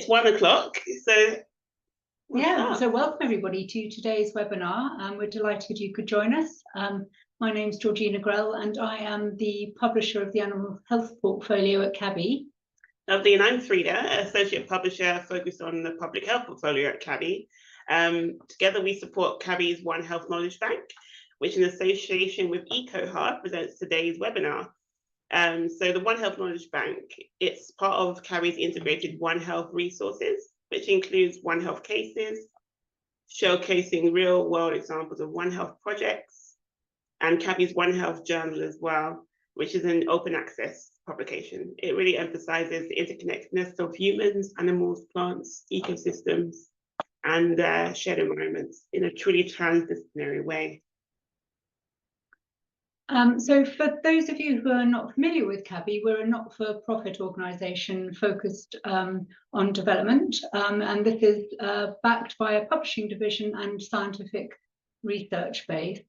1 o'clock, so so welcome everybody to today's webinar. We're delighted you could join us. My name's Georgina Grell and I am the publisher of the Animal Health Portfolio at CABI. Lovely, and I'm Frida, Associate Publisher focused on the Public Health Portfolio at CABI. Together we support CABI's One Health Knowledge Bank, which in association with ECOHA presents today's webinar. So the One Health Knowledge Bank, it's part of CABI's integrated One Health resources, which includes One Health cases, showcasing real-world examples of One Health projects, and CABI's One Health journal as well, which is an open access publication. It really emphasizes the interconnectedness of humans, animals, plants, ecosystems, and shared environments in a truly transdisciplinary way. So for those of you who are not familiar with CABI, we're a not-for-profit organisation focused on development, and this is backed by a publishing division and scientific research base.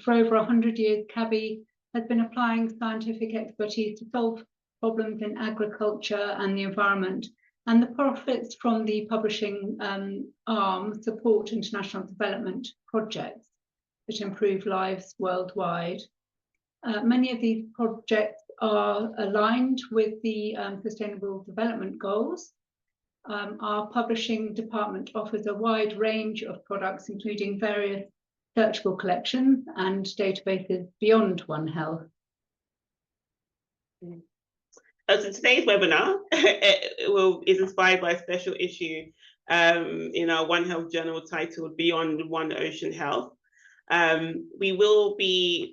For over 100 years, CABI has been applying scientific expertise to solve problems in agriculture and the environment, and the profits from the publishing arm support international development projects that improve lives worldwide. Many of these projects are aligned with the Sustainable Development Goals. Our publishing department offers a wide range of products, including various searchable collections and databases beyond One Health. So today's webinar is inspired by a special issue in our One Health journal titled Beyond One Ocean Health. We will be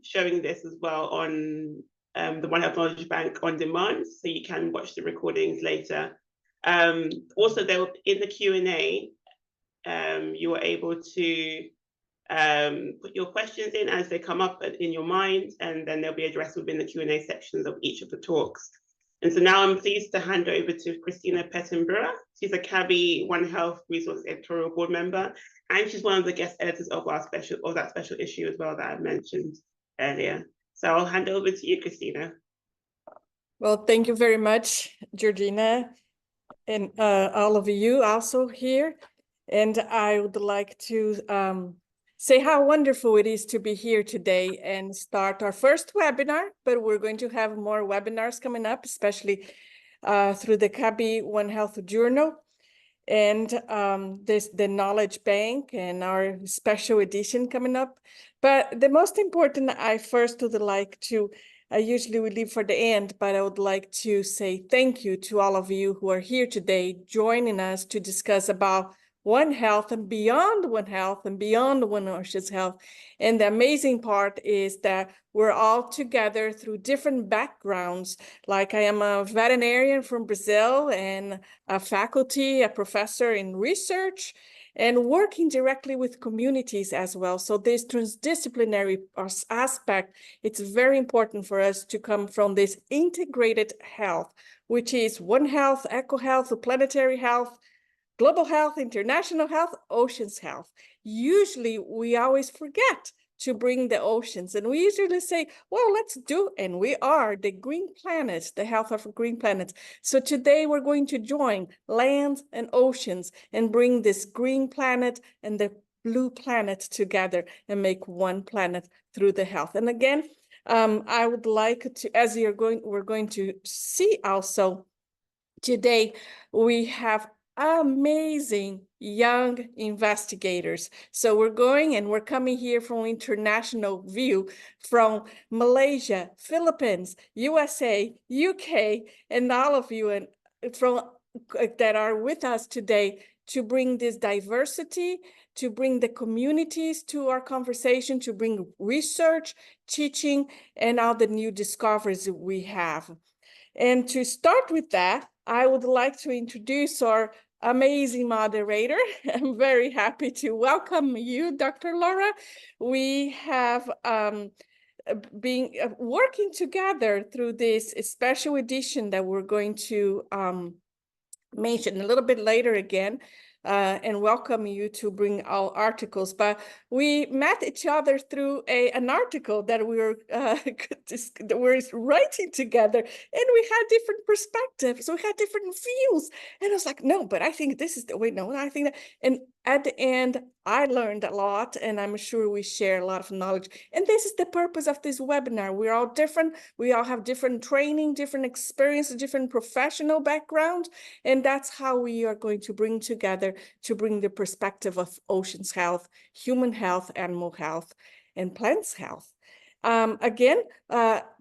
showing this as well on the One Health Knowledge Bank on demand, so you can watch the recordings later. Also, in the Q&A, you are able to put your questions in as they come up in your mind, and then they'll be addressed within the Q&A sections of each of the talks. And so now I'm pleased to hand over to Christina Pettan-Brewer. She's a CABI One Health Resource Editorial Board member, and she's one of the guest editors of that special issue as well that I mentioned earlier. So I'll hand over to you, Christina. Well, thank you very much, Georgina, and all of you also here. And I would like to say how wonderful it is to be here today and start our first webinar, but we're going to have more webinars coming up, especially through the CABI One Health Journal and the Knowledge Bank and our special edition coming up. But the most important, I first would like to, I usually would leave for the end, but I would like to say thank you to all of you who are here today joining us to discuss about One Health and beyond One Health and beyond One Ocean's Health. And the amazing part is that we're all together through different backgrounds. Like I am a veterinarian from Brazil and a faculty, a professor in research, and working directly with communities as well. So this transdisciplinary aspect, it's very important for us to come from this integrated health, which is One Health, EcoHealth, planetary health, global health, international health, oceans health. Usually we always forget to bring the oceans, and we usually say, well, let's do, and we are the green planets, the health of green planets. So today we're going to join lands and oceans and bring this green planet and the blue planet together and make one planet through the health. And again, I would like to, as we're going to see also today, we have amazing young investigators. So we're coming here from international view from Malaysia, Philippines, USA, UK, and all of you and from that are with us today to bring this diversity, to bring the communities to our conversation, to bring research, teaching, and all the new discoveries that we have. And to start with that, I would like to introduce our amazing moderator. I'm very happy to welcome you, Dr. Laura. We have been working together through this special edition that we're going to mention a little bit later again, and welcome you to bring our articles. But we met each other through an article that we were that we're writing together, and we had different perspectives, we had different views, and I was like, no, but I think this is the way. No, I think that. And at the end, I learned a lot, and I'm sure we share a lot of knowledge. And this is the purpose of this webinar. We're all different. We all have different training, different experience, different professional background. And that's how we are going to bring together to bring the perspective of oceans health, human health, animal health, and plants health. Again,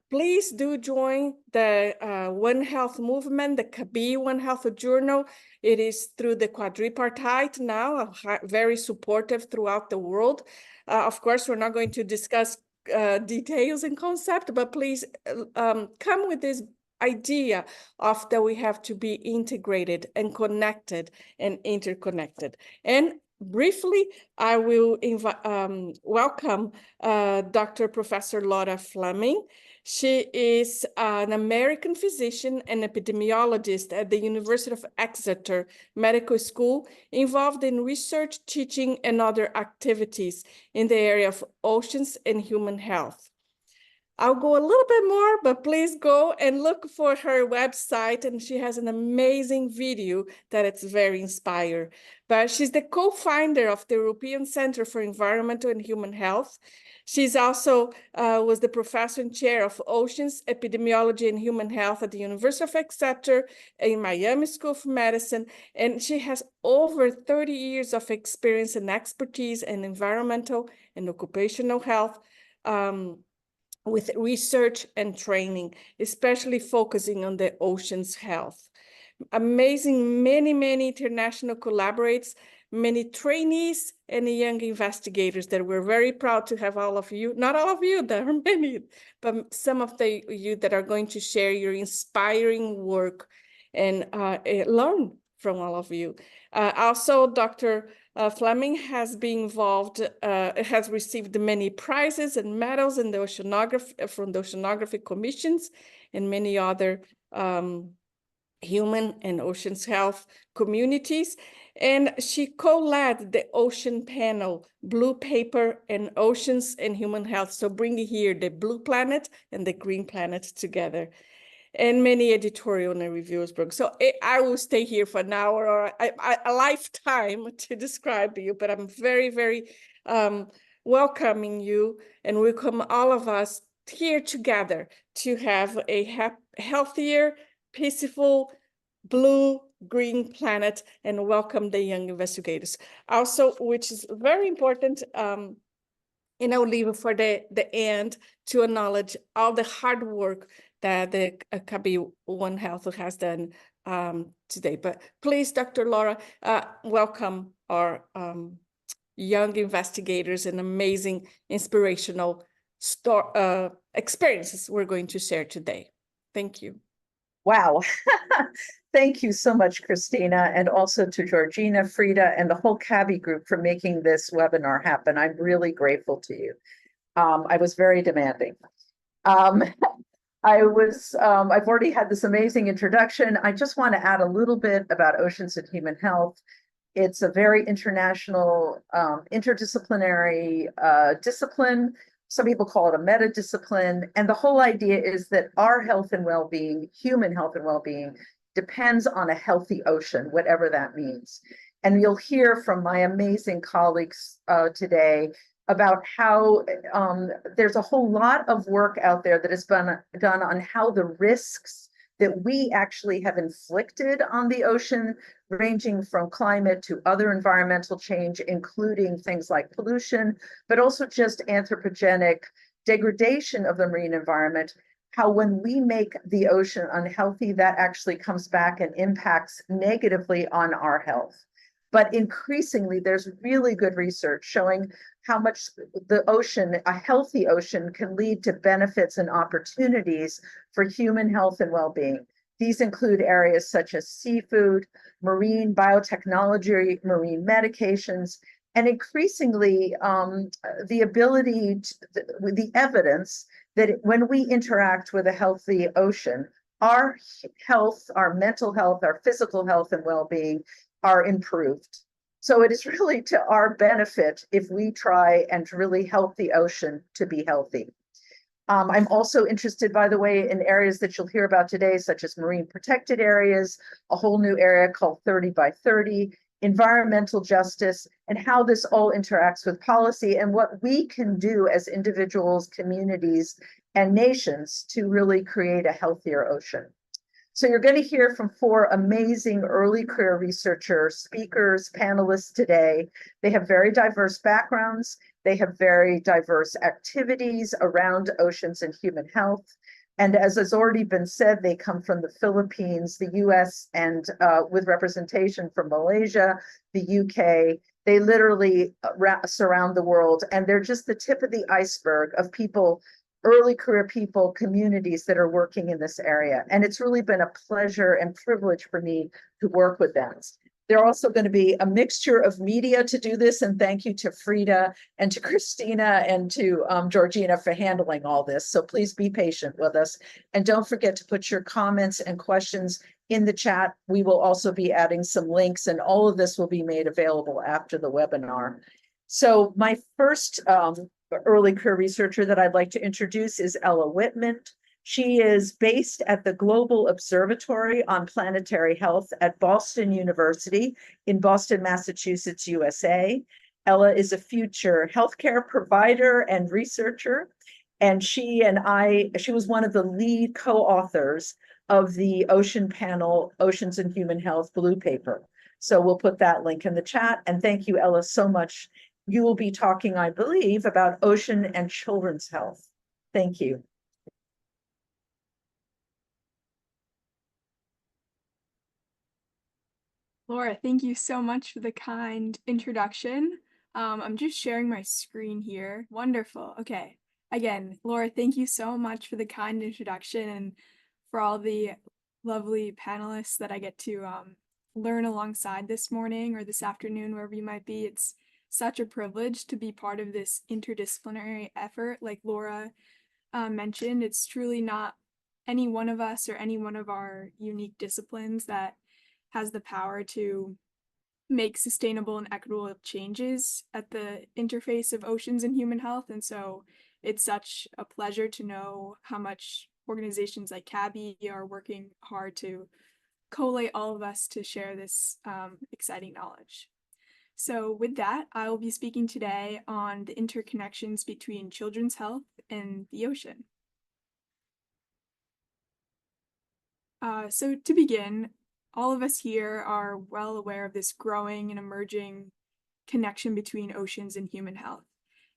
please do join the One Health movement, the CABI One Health journal. It is through the quadripartite now, very supportive throughout the world. Of course, we're not going to discuss details and concept, but please come with this idea of that we have to be integrated and connected and interconnected. And briefly, I will welcome Dr. Professor Laura Fleming. She is an American physician and epidemiologist at the University of Exeter Medical School, involved in research, teaching, and other activities in the area of oceans and human health. I'll go a little bit more, but please go and look for her website, and she has an amazing video that it's very inspired. But she's the co-founder of the European Center for Environmental and Human Health. She's also was the professor and chair of Oceans, Epidemiology and Human Health at the University of Exeter in Miami School of Medicine, and she has over 30 years of experience and expertise in environmental and occupational health, with research and training, especially focusing on the ocean's health. Amazing, many international collaborators, many trainees and young investigators that we're very proud to have all of you. Not all of you, there are many, but some of you that are going to share your inspiring work and learn from all of you. Also, Dr. Fleming has been involved, has received many prizes and medals in the oceanography, from the oceanography commissions and many other human and oceans health communities. And she co-led the ocean panel, Blue Paper and Oceans and Human Health. So bringing here the blue planet and the green planet together. And many editorial and reviews books. So I will stay here for an hour or a lifetime to describe you, but I'm very welcoming you and welcome all of us here together to have a healthier, peaceful, blue-green planet, and welcome the young investigators. Also, which is very important, and I'll leave it for the end to acknowledge all the hard work that the CABI One Health has done today. But please, Dr. Laura, welcome our young investigators and amazing inspirational experiences we're going to share today. Thank you. Wow. Thank you so much, Christina, and also to Georgina, Frida, and the whole CABI group for making this webinar happen. I'm really grateful to you. I was very demanding. I've already had this amazing introduction. I just want to add a little bit about oceans and human health. It's a very international, interdisciplinary discipline. Some people call it a meta-discipline. And the whole idea is that our health and well-being, human health and well-being, depends on a healthy ocean, whatever that means. And you'll hear from my amazing colleagues today about how there's a whole lot of work out there that has been done on how the risks that we actually have inflicted on the ocean, ranging from climate to other environmental change, including things like pollution, but also just anthropogenic degradation of the marine environment, how when we make the ocean unhealthy, that actually comes back and impacts negatively on our health. But increasingly, there's really good research showing how much the ocean, a healthy ocean, can lead to benefits and opportunities for human health and well-being. These include areas such as seafood, marine biotechnology, marine medications, and increasingly the ability, the evidence that when we interact with a healthy ocean, our health, our mental health, our physical health and well-being are improved. So it is really to our benefit if we try and really help the ocean to be healthy. I'm also interested, by the way, in areas that you'll hear about today, such as marine protected areas, a whole new area called 30 by 30, environmental justice, and how this all interacts with policy and what we can do as individuals, communities, and nations to really create a healthier ocean. So you're going to hear from 4 amazing early career researcher speakers, panelists today. They have very diverse backgrounds. They have very diverse activities around oceans and human health. And as has already been said, they come from the Philippines, the US, and with representation from Malaysia, the UK. They literally surround the world, and they're just the tip of the iceberg of people, early career people, communities that are working in this area. And it's really been a pleasure and privilege for me to work with them. They're also going to be a mixture of media to do this. And thank you to Frida and to Christina and to Georgina for handling all this. So please be patient with us. And don't forget to put your comments and questions in the chat. We will also be adding some links, and all of this will be made available after the webinar. So my first early career researcher that I'd like to introduce is Ella Whitman. She is based at the Global Observatory on Planetary Health at Boston University in Boston, Massachusetts, USA. Ella is a future healthcare provider and researcher, and she was one of the lead co-authors of the Ocean Panel, Oceans and Human Health Blue Paper. So we'll put that link in the chat. And thank you, Ella, so much. You will be talking, I believe, about ocean and children's health. Thank you. Laura, thank you so much for the kind introduction. I'm just sharing my screen here. Wonderful. Okay. Again, Laura, thank you so much for the kind introduction and for all the lovely panelists that I get to learn alongside this morning or this afternoon, wherever you might be. It's such a privilege to be part of this interdisciplinary effort. Like Laura mentioned, it's truly not any one of us or any one of our unique disciplines that has the power to make sustainable and equitable changes at the interface of oceans and human health. And so it's such a pleasure to know how much organizations like CABI are working hard to collate all of us to share this exciting knowledge. So with that, I will be speaking today on the interconnections between children's health and the ocean. So to begin, all of us here are well aware of this growing and emerging connection between oceans and human health.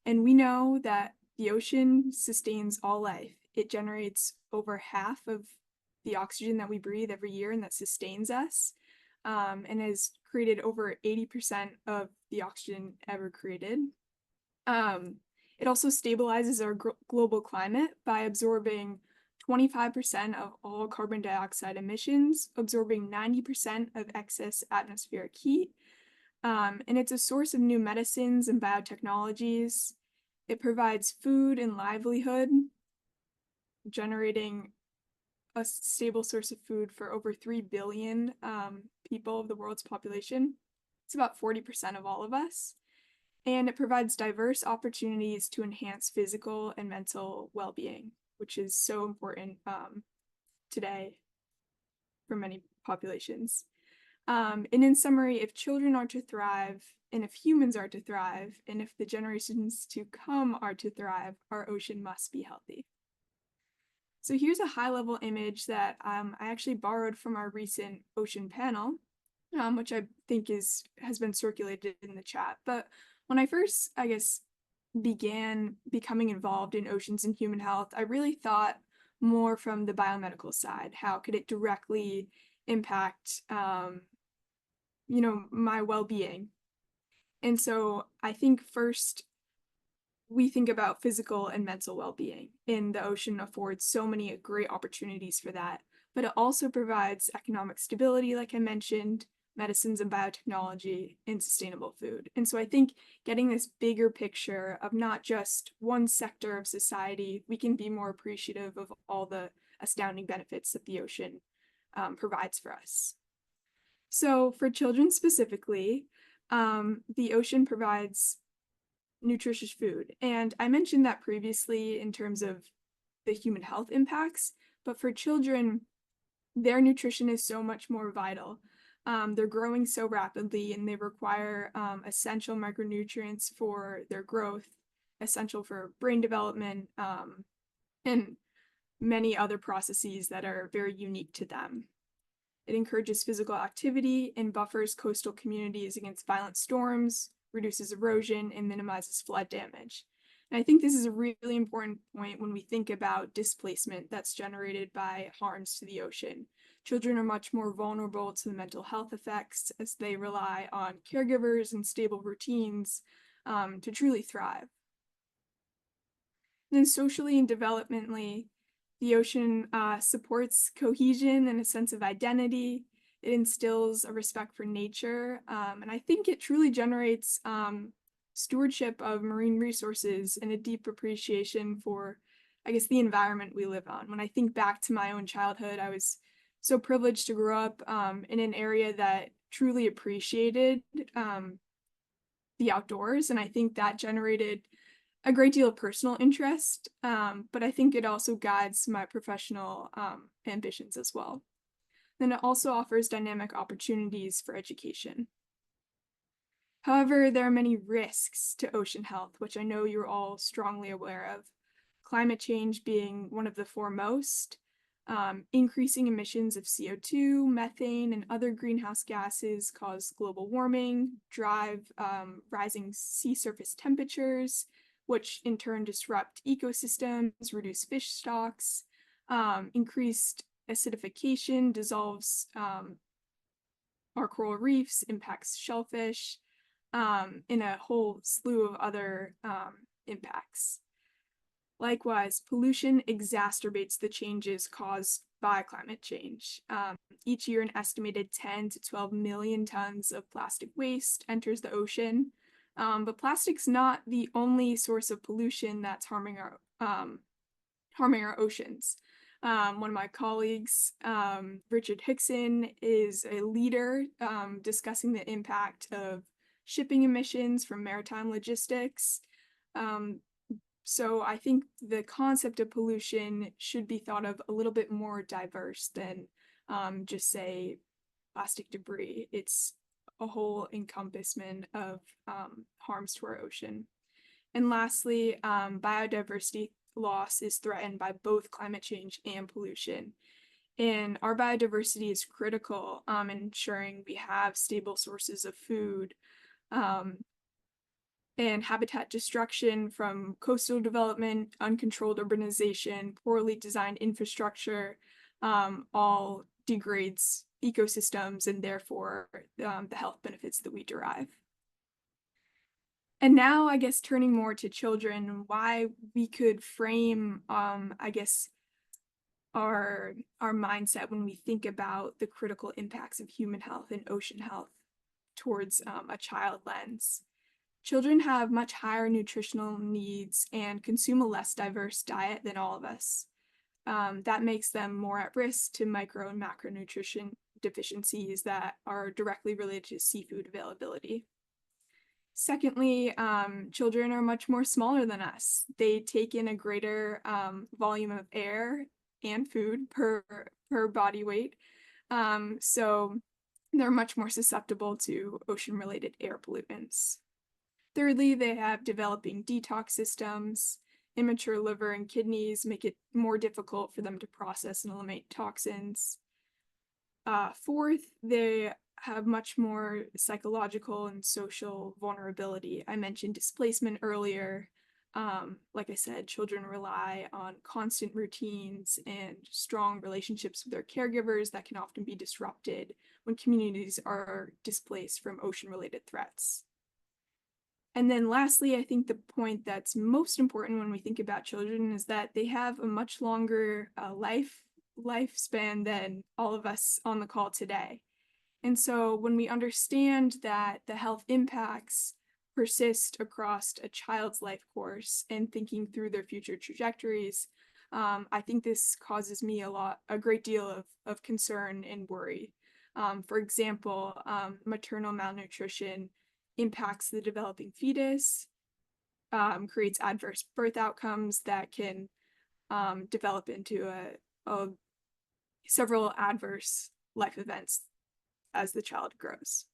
And we know that the ocean sustains all life. It generates over half of the oxygen that we breathe every year, and that sustains us. And has created over 80% of the oxygen ever created. It also stabilizes our global climate by absorbing 25% of all carbon dioxide emissions, absorbing 90% of excess atmospheric heat. And it's a source of new medicines and biotechnologies. It provides food and livelihood, generating a stable source of food for over 3 billion people of the world's population. It's about 40% of all of us. And it provides diverse opportunities to enhance physical and mental well-being, which is so important today for many populations. And in summary, if children are to thrive, and if humans are to thrive, and if the generations to come are to thrive, our ocean must be healthy. So here's a high-level image that I actually borrowed from our recent ocean panel, which I think has been circulated in the chat. But when I first, began becoming involved in oceans and human health, I really thought more from the biomedical side. How could it directly impact, my well-being? And so I think first, we think about physical and mental well-being, and the ocean affords so many great opportunities for that. But it also provides economic stability, like I mentioned, medicines and biotechnology, and sustainable food. And so I think getting this bigger picture of not just one sector of society, we can be more appreciative of all the astounding benefits that the ocean provides for us. So for children specifically, the ocean provides nutritious food. And I mentioned that previously in terms of the human health impacts, but for children, their nutrition is so much more vital. They're growing so rapidly and they require essential micronutrients for their growth, essential for brain development, and many other processes that are very unique to them. It encourages physical activity and buffers coastal communities against violent storms, reduces erosion, and minimizes flood damage. And I think this is a really important point when we think about displacement that's generated by harms to the ocean. Children are much more vulnerable to the mental health effects as they rely on caregivers and stable routines to truly thrive. And then socially and developmentally, the ocean supports cohesion and a sense of identity. It instills a respect for nature, and I think it truly generates stewardship of marine resources and a deep appreciation for, I guess, the environment we live on. When I think back to my own childhood, I was so privileged to grow up in an area that truly appreciated the outdoors, and I think that generated a great deal of personal interest, but I think it also guides my professional ambitions as well. Then it also offers dynamic opportunities for education. However, there are many risks to ocean health, which I know you're all strongly aware of. Climate change being one of the foremost, increasing emissions of CO2, methane, and other greenhouse gases cause global warming, drive rising sea surface temperatures, which in turn disrupt ecosystems, reduce fish stocks, increased acidification dissolves our coral reefs, impacts shellfish, and a whole slew of other impacts. Likewise, pollution exacerbates the changes caused by climate change. Each year, an estimated 10 to 12 million tons of plastic waste enters the ocean. But plastic's not the only source of pollution that's harming our oceans. One of my colleagues, Richard Hickson, is a leader discussing the impact of shipping emissions from maritime logistics. So I think the concept of pollution should be thought of a little bit more diverse than just say plastic debris. It's a whole encompassment of harms to our ocean. And lastly, biodiversity loss is threatened by both climate change and pollution. And our biodiversity is critical in ensuring we have stable sources of food, and habitat destruction from coastal development, uncontrolled urbanization, poorly designed infrastructure, all degrades ecosystems and therefore the health benefits that we derive. And now, I guess, turning more to children, why we could frame, I guess, our mindset when we think about the critical impacts of human health and ocean health towards a child lens. Children have much higher nutritional needs and consume a less diverse diet than all of us. That makes them more at risk to micro and macronutrition deficiencies that are directly related to seafood availability. Secondly, children are much more smaller than us. They take in a greater volume of air and food per body weight. So they're much more susceptible to ocean-related air pollutants. Thirdly, they have developing detox systems. Immature liver and kidneys make it more difficult for them to process and eliminate toxins. Fourth, they have much more psychological and social vulnerability. I mentioned displacement earlier. Like I said, children rely on constant routines and strong relationships with their caregivers that can often be disrupted when communities are displaced from ocean-related threats. And then lastly, I think the point that's most important when we think about children is that they have a much longer lifespan than all of us on the call today. And so when we understand that the health impacts persist across a child's life course and thinking through their future trajectories, I think this causes me a great deal of concern and worry. For example, maternal malnutrition impacts the developing fetus, creates adverse birth outcomes that can develop into several adverse life events as the child grows.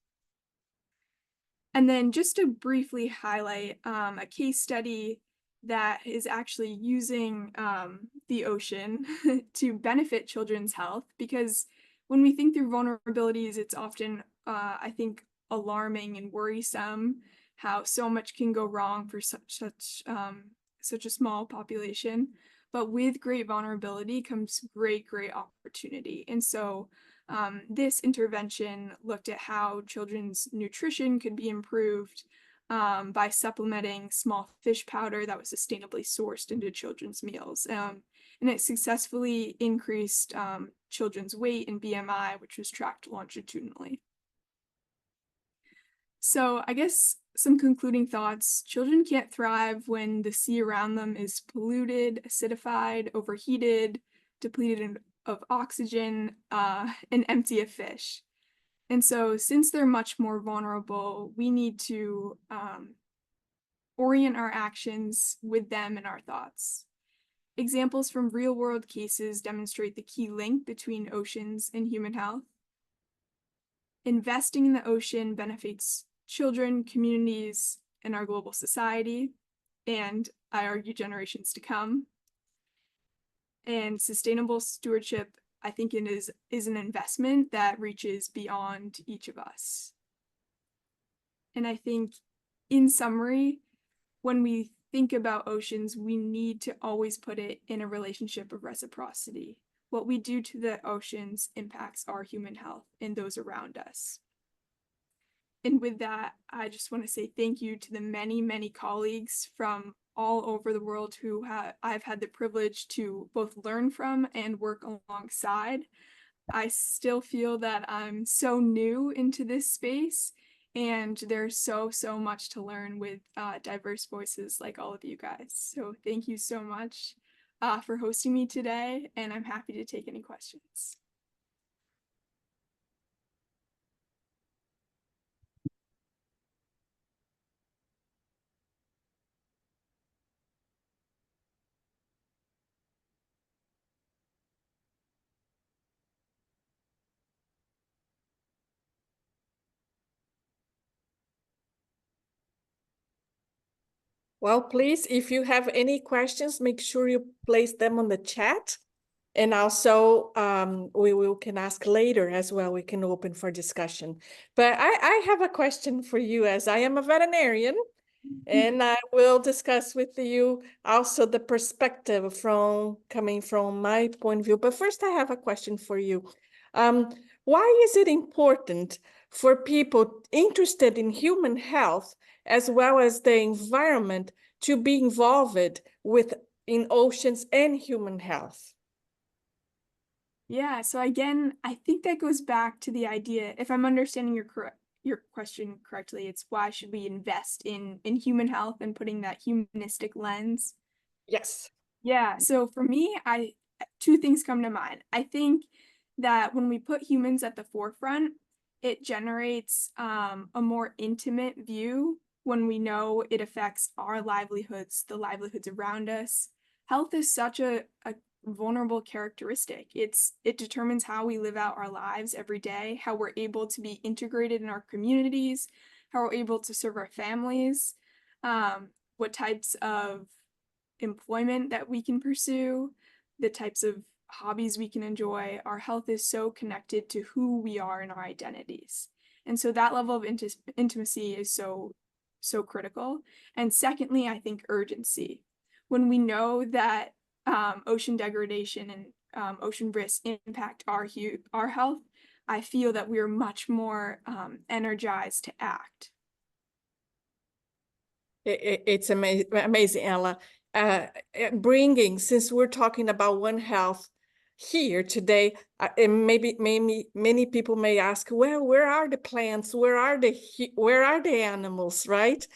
And then just to briefly highlight a case study that is actually using the ocean to benefit children's health, because when we think through vulnerabilities, it's often, I think, alarming and worrisome how so much can go wrong for such a small population. But with great vulnerability comes great opportunity. And so this intervention looked at how children's nutrition could be improved by supplementing small fish powder that was sustainably sourced into children's meals. And it successfully increased children's weight and BMI, which was tracked longitudinally. So I guess some concluding thoughts. Children can't thrive when the sea around them is polluted, acidified, overheated, depleted of oxygen, and empty of fish. And so since they're much more vulnerable, we need to orient our actions with them and our thoughts. Examples from real-world cases demonstrate the key link between oceans and human health. Investing in the ocean benefits children, communities, and our global society, and I argue generations to come. And sustainable stewardship, I think it is an investment that reaches beyond each of us. And I think, in summary, when we think about oceans, we need to always put it in a relationship of reciprocity. What we do to the oceans impacts our human health and those around us. And with that, I just want to say thank you to the many colleagues from all over the world who I've had the privilege to both learn from and work alongside. I still feel that I'm so new into this space, and there's so much to learn with diverse voices like all of you guys. So thank you so much for hosting me today, and I'm happy to take any questions. Well, please, if you have any questions, make sure you place them on the chat. And also, we can ask later as well. We can open for discussion. But I have a question for you, as I am a veterinarian, and I will discuss with you also the perspective coming from my point of view. But first, I have a question for you. Why is it important for people interested in human health as well as the environment to be involved in oceans and human health? Yeah, so again, I think that goes back to the idea, if I'm understanding your question correctly, it's why should we invest in human health and putting that humanistic lens? Yes. Yeah, so for me, two things come to mind. I think that when we put humans at the forefront, it generates a more intimate view when we know it affects our livelihoods, the livelihoods around us. Health is such a vulnerable characteristic. It determines how we live out our lives every day, how we're able to be integrated in our communities, how we're able to serve our families, what types of employment that we can pursue, the types of hobbies we can enjoy. Our health is so connected to who we are and our identities. And so that level of intimacy is so critical. And secondly, I think urgency. When we know that ocean degradation and ocean risks impact our health, I feel that we are much more energized to act. It's amazing, Ella. Since we're talking about One Health here today, and maybe many people may ask, well, where are the plants? Where are the animals, right?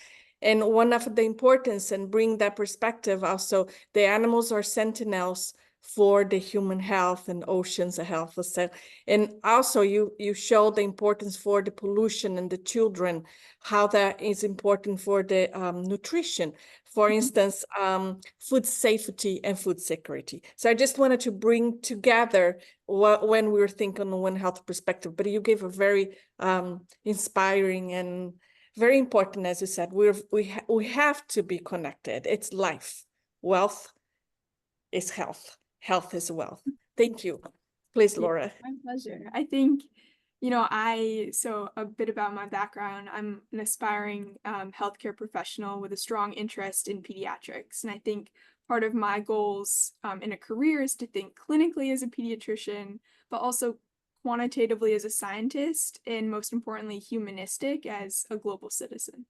And one of the importance, and bring that perspective also, the animals are sentinels for the human health and oceans health. And also you show the importance for the pollution and the children, how that is important for the nutrition. For instance, food safety and food security. So I just wanted to bring together when we were thinking on One Health perspective, but you gave a very inspiring and very important, as you said. We have to be connected. It's life. Wealth is health. Health is wealth. Thank you. Please, Laura. My pleasure. I think, so a bit about my background. I'm an aspiring healthcare professional with a strong interest in pediatrics. And I think part of my goals in a career is to think clinically as a pediatrician, but also quantitatively as a scientist, and most importantly, humanistic as a global citizen.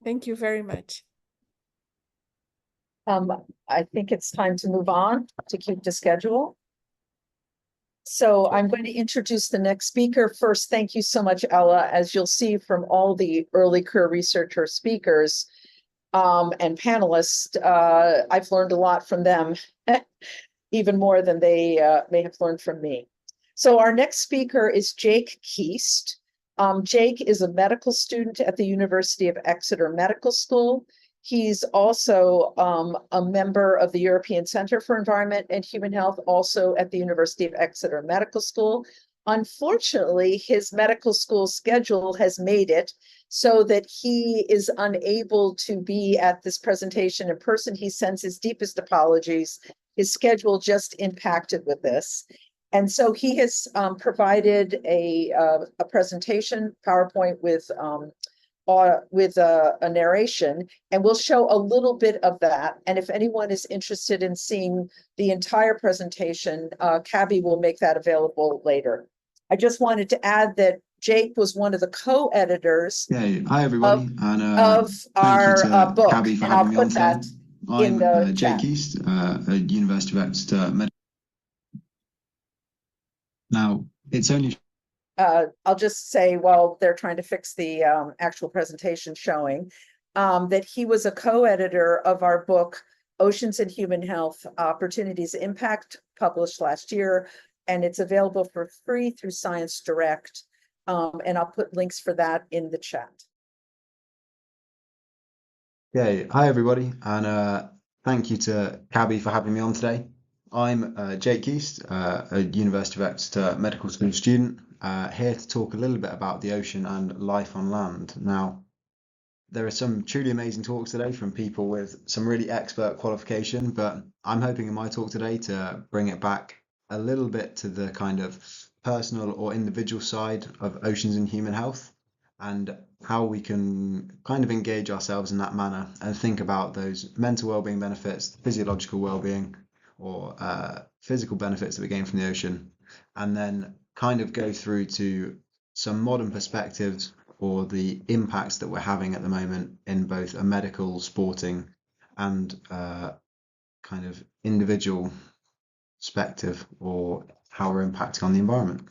Thank you very much. I think it's time to move on to keep the schedule. So I'm going to introduce the next speaker. First, thank you so much, Ella. As you'll see from all the early career researcher speakers and panelists, I've learned a lot from them, even more than they may have learned from me. So our next speaker is Jake Keast. Jake is a medical student at the University of Exeter Medical School. He's also a member of the European Center for Environment and Human Health, also at the University of Exeter Medical School. Unfortunately, his medical school schedule has made it so that he is unable to be at this presentation in person. He sends his deepest apologies. His schedule just impacted with this. And so he has provided a presentation, PowerPoint with a narration, and we'll show a little bit of that. And if anyone is interested in seeing the entire presentation, CABI will make that available later. I just wanted to add that Jake was one of the co-editors hi everybody, of our book, CABI for and I'll having me on put that today. in the I'm Jake chat. East at University of Exeter Medical. Now, it's only I'll just say while they're trying to fix the actual presentation showing that he was a co-editor of our book, Oceans and Human Health, Opportunities Impact, published last year, and it's available for free through Science Direct. And I'll put links for that in the chat. Yeah, hi everybody, and thank you to CABI for having me on today. I'm Jake East, a University of Exeter Medical School student, here to talk a little bit about the ocean and life on land. Now, there are some truly amazing talks today from people with some really expert qualification, but I'm hoping in my talk today to bring it back a little bit to the kind of personal or individual side of oceans and human health, and how we can kind of engage ourselves in that manner and think about those mental well-being benefits, physiological well-being, or physical benefits that we gain from the ocean, and then kind of go through to some modern perspectives or the impacts that we're having at the moment in both a medical, sporting, and kind of individual perspective, or how we're impacting on the environment.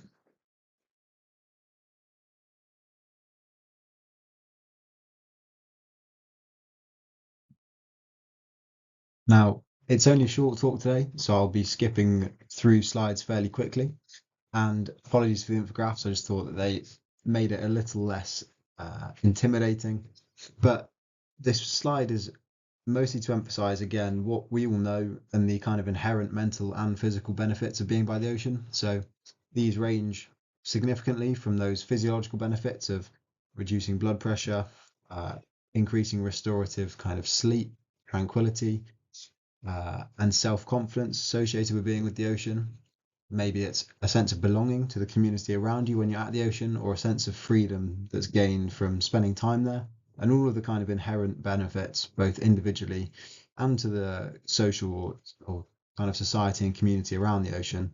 Now, it's only a short talk today, so I'll be skipping through slides fairly quickly. And apologies for the infographics, I just thought that they made it a little less intimidating. But this slide is mostly to emphasize again what we all know and the kind of inherent mental and physical benefits of being by the ocean. So these range significantly from those physiological benefits of reducing blood pressure, increasing restorative kind of sleep, tranquility, and self-confidence associated with being with the ocean. Maybe it's a sense of belonging to the community around you when you're at the ocean, or a sense of freedom that's gained from spending time there, and all of the kind of inherent benefits, both individually and to the social or kind of society and community around the ocean.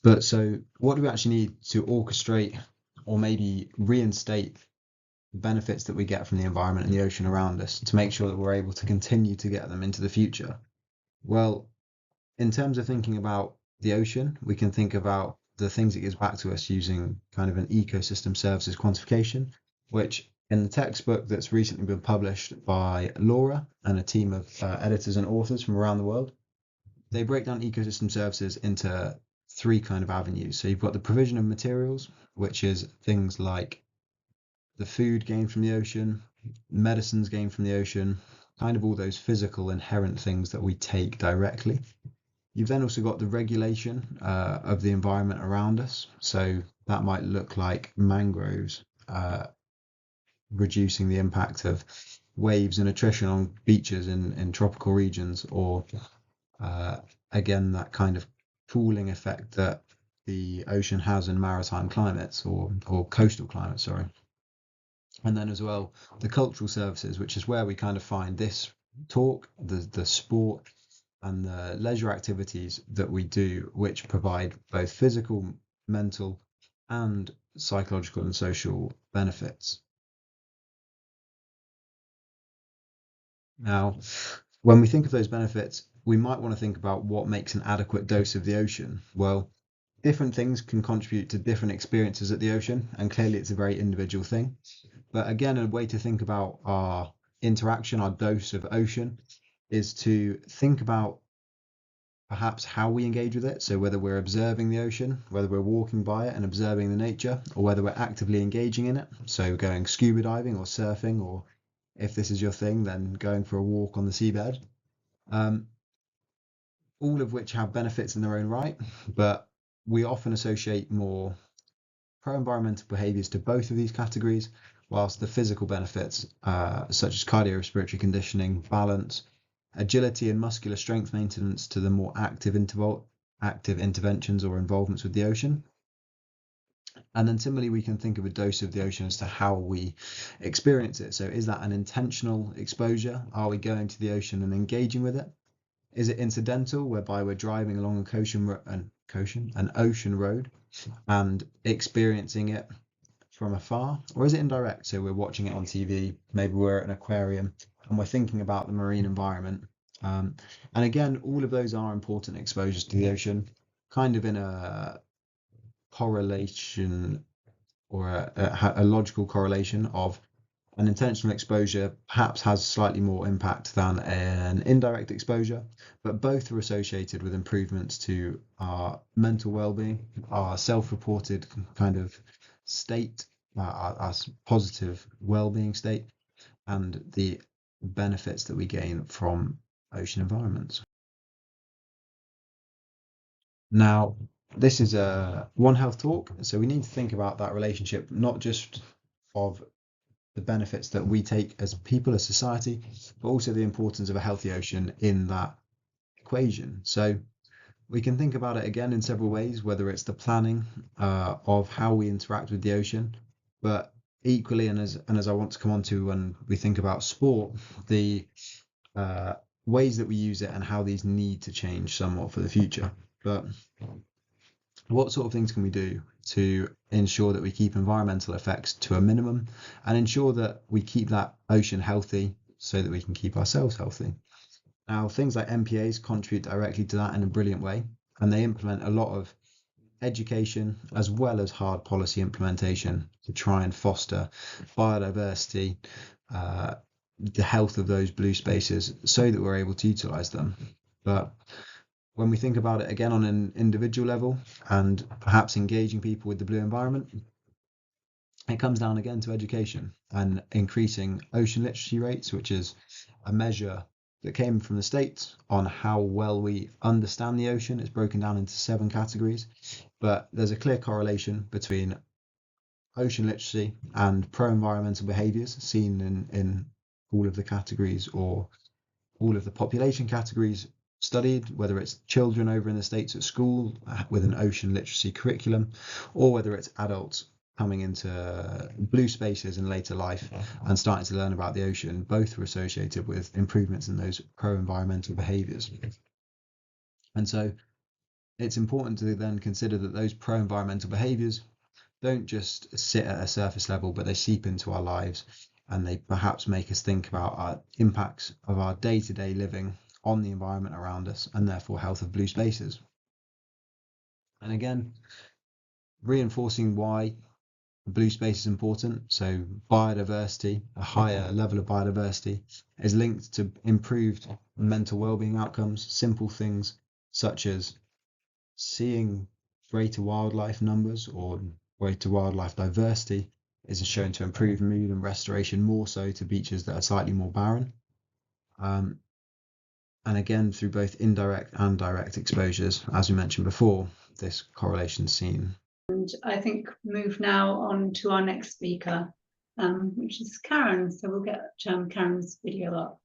But so what do we actually need to orchestrate or maybe reinstate benefits that we get from the environment and the ocean around us to make sure that we're able to continue to get them into the future? Well, in terms of thinking about the ocean, we can think about the things it gives back to us using kind of an ecosystem services quantification, which in the textbook that's recently been published by Laura and a team of editors and authors from around the world, they break down ecosystem services into three kind of avenues. So you've got the provision of materials, which is things like the food gained from the ocean, medicines gained from the ocean, kind of all those physical inherent things that we take directly. You've then also got the regulation of the environment around us. So that might look like mangroves, reducing the impact of waves and attrition on beaches in tropical regions, or again, that kind of cooling effect that the ocean has in maritime climates or coastal climates, sorry. And then as well, the cultural services, which is where we kind of find this talk, the sport and the leisure activities that we do, which provide both physical, mental, and psychological and social benefits. Now, when we think of those benefits, we might want to think about what makes an adequate dose of the ocean. Well, different things can contribute to different experiences at the ocean, and clearly it's a very individual thing. But again, a way to think about our interaction, our dose of ocean, is to think about perhaps how we engage with it. So whether we're observing the ocean, whether we're walking by it and observing the nature, or whether we're actively engaging in it. So going scuba diving or surfing, or if this is your thing, then going for a walk on the seabed. All of which have benefits in their own right, but we often associate more pro-environmental behaviours to both of these categories, whilst the physical benefits, such as cardiorespiratory conditioning, balance, agility and muscular strength maintenance, to the more active interventions or involvements with the ocean. And then similarly, we can think of a dose of the ocean as to how we experience it. So is that an intentional exposure? Are we going to the ocean and engaging with it? Is it incidental, whereby we're driving along an ocean road and experiencing it from afar? Or is it indirect? So we're watching it on TV, maybe we're at an aquarium and we're thinking about the marine environment. And again, all of those are important exposures to the ocean, kind of in a correlation or a logical correlation of an intentional exposure perhaps has slightly more impact than an indirect exposure, but both are associated with improvements to our mental well-being, our self-reported kind of state, our positive well-being state, and the benefits that we gain from ocean environments. Now, this is a One Health talk, so we need to think about that relationship, not just of the benefits that we take as people, as society, but also the importance of a healthy ocean in that equation. So we can think about it again in several ways, whether it's the planning of how we interact with the ocean, but equally, and as I want to come on to when we think about sport, the ways that we use it and how these need to change somewhat for the future. But what sort of things can we do to ensure that we keep environmental effects to a minimum and ensure that we keep that ocean healthy so that we can keep ourselves healthy? Now, things like MPAs contribute directly to that in a brilliant way, and they implement a lot of education as well as hard policy implementation to try and foster biodiversity, the health of those blue spaces so that we're able to utilize them. But when we think about it again on an individual level and perhaps engaging people with the blue environment, it comes down again to education and increasing ocean literacy rates, which is a measure that came from the States on how well we understand the ocean. It's broken down into 7 categories, but there's a clear correlation between ocean literacy and pro-environmental behaviours seen in all of the categories or all of the population categories studied, whether it's children over in the States at school with an ocean literacy curriculum, or whether it's adults coming into blue spaces in later life and starting to learn about the ocean. Both are associated with improvements in those pro-environmental behaviours. And so it's important to then consider that those pro-environmental behaviours don't just sit at a surface level, but they seep into our lives, and they perhaps make us think about our impacts of our day-to-day living on the environment around us, and therefore health of blue spaces. And again, reinforcing why blue space is important. So biodiversity, a higher level of biodiversity, is linked to improved mental well-being outcomes. Simple things such as seeing greater wildlife numbers or greater wildlife diversity is shown to improve mood and restoration, more so to beaches that are slightly more barren. And again, through both indirect and direct exposures, as we mentioned before, this correlation is seen. And I think move now on to our next speaker, which is Karen. So we'll get Karen's video up.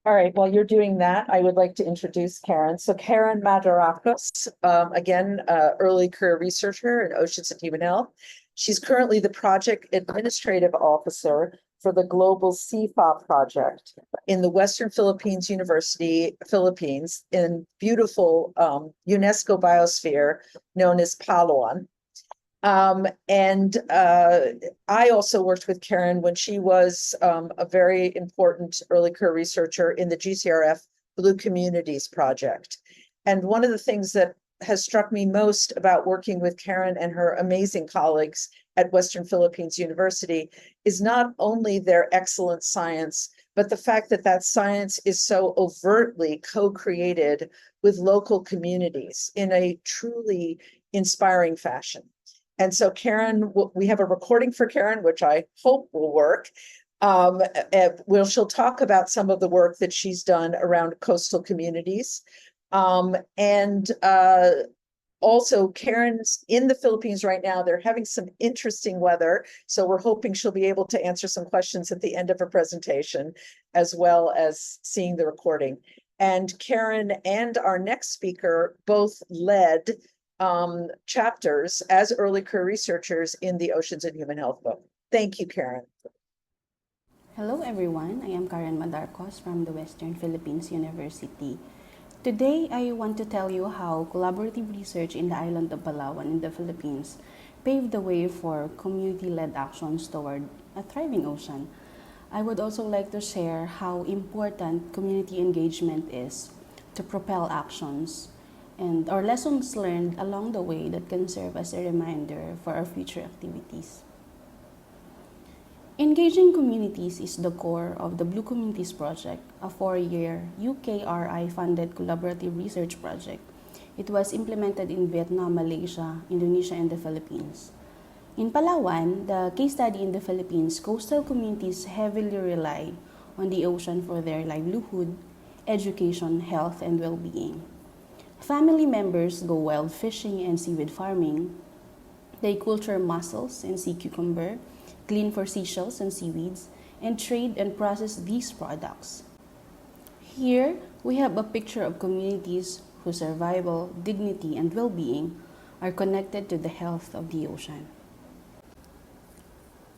All right, while you're doing that, I would like to introduce Karen. So Karen Madarakos, again, early career researcher in oceans and human health. She's currently the project administrative officer for the Global CFA project in the Western Philippines University, Philippines, in beautiful UNESCO biosphere known as Palawan. I also worked with Karen when she was a very important early career researcher in the GCRF Blue Communities Project. And one of the things that has struck me most about working with Karen and her amazing colleagues at Western Philippines University is not only their excellent science, but the fact that that science is so overtly co-created with local communities in a truly inspiring fashion. And so Karen, we have a recording for Karen, which I hope will work. She'll talk about some of the work that she's done around coastal communities. Also, Karen's in the Philippines right now. They're having some interesting weather. So we're hoping she'll be able to answer some questions at the end of her presentation, as well as seeing the recording. And Karen and our next speaker both led chapters as early career researchers in the Oceans and Human Health book. Thank you, Karen. Hello everyone, I am Karen Madarcos from the Western Philippines University. Today, I want to tell you how collaborative research in the island of Palawan in the Philippines paved the way for community-led actions toward a thriving ocean. I would also like to share how important community engagement is to propel actions and our lessons learned along the way that can serve as a reminder for our future activities. Engaging communities is the core of the Blue Communities Project, a 4-year UKRI-funded collaborative research project. It was implemented in Vietnam, Malaysia, Indonesia, and the Philippines. In Palawan, the case study in the Philippines, coastal communities heavily rely on the ocean for their livelihood, education, health, and well-being. Family members go wild fishing and seaweed farming. They culture mussels and sea cucumber, clean for seashells and seaweeds, and trade and process these products. Here, we have a picture of communities whose survival, dignity, and well-being are connected to the health of the ocean.